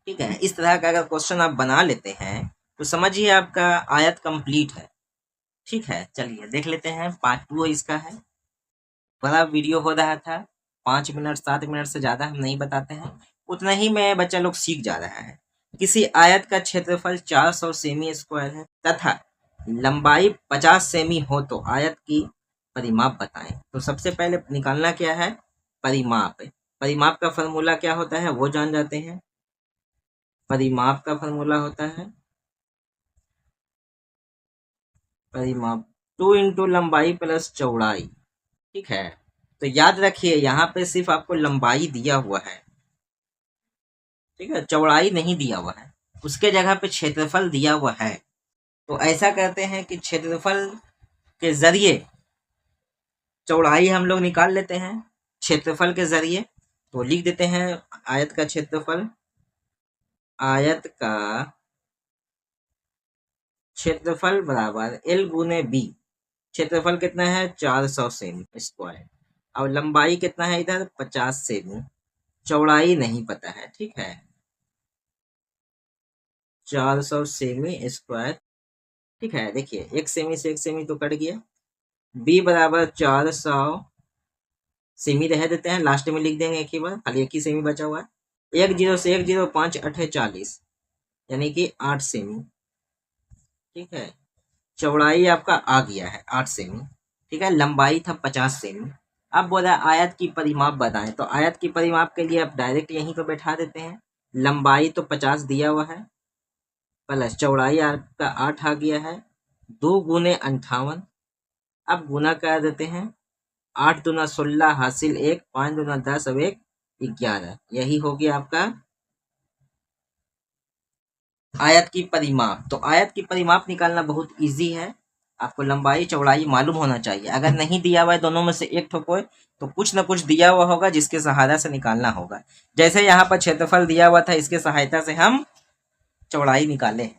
ठीक है, इस तरह का अगर क्वेश्चन आप बना लेते हैं तो समझिए आपका आयत कंप्लीट है। ठीक है, चलिए देख लेते हैं। पार्ट 2 इसका है। बड़ा वीडियो हो रहा था, 5 मिनट 7 मिनट से ज़्यादा हम नहीं बताते हैं, उतना ही में बच्चा लोग सीख जा रहा है। किसी आयत का क्षेत्रफल 400 सेमी स्क्वायर है तथा लंबाई 50 सेमी हो तो आयत की परिमाप बताएं। तो सबसे पहले निकालना क्या है, परिमाप। परिमाप का फॉर्मूला क्या होता है वो जान जाते हैं। परिमाप का फॉर्मूला होता है परिमाप 2 इंटू लंबाई प्लस चौड़ाई। ठीक है, तो याद रखिए यहाँ पे सिर्फ आपको लंबाई दिया हुआ है, ठीक है, चौड़ाई नहीं दिया हुआ है। उसके जगह पे क्षेत्रफल दिया हुआ है। तो ऐसा करते हैं कि क्षेत्रफल के जरिए चौड़ाई हम लोग निकाल लेते हैं क्षेत्रफल के जरिए। तो लिख देते हैं आयत का क्षेत्रफल, आयत का क्षेत्रफल बराबर L गुने B। क्षेत्रफल कितना है 400 सेमी स्क्वायर और लंबाई कितना है इधर 50 सेमी, चौड़ाई नहीं पता है। ठीक है, 400 सेमी स्क्वायर। ठीक है, देखिए 1 सेमी से 1 सेमी तो कट गया। B बराबर 400 सेमी रह देते हैं, लास्ट में लिख देंगे एक ही बार, खाली एक ही सेमी बचा हुआ है। 1 0 से 1 0 5 8 40 यानी कि 8 सेमी। ठीक है, चौड़ाई आपका आ गया है 8 सेमी। ठीक है, लंबाई था 50 सेमी। अब बोला आयत की परिमाप बताएं, तो आयत की परिमाप के लिए आप डायरेक्ट यहीं पर बैठा देते हैं। लंबाई तो 50 दिया हुआ है प्लस चौड़ाई आपका 8 आ गया है, 2 गुने 58। अब गुना कर देते हैं, 8 दूना 16 हासिल 1, 5 दूना 10 अब 1 11। यही हो गया आपका आयत की परिमाप। तो आयत की परिमाप निकालना बहुत इजी है। आपको लंबाई चौड़ाई मालूम होना चाहिए। अगर नहीं दिया हुआ है दोनों में से एक ठो कोई, तो कुछ ना कुछ दिया हुआ होगा जिसके सहारा से निकालना होगा। जैसे यहाँ पर क्षेत्रफल दिया हुआ था, इसके सहायता से हम चौड़ाई निकाले।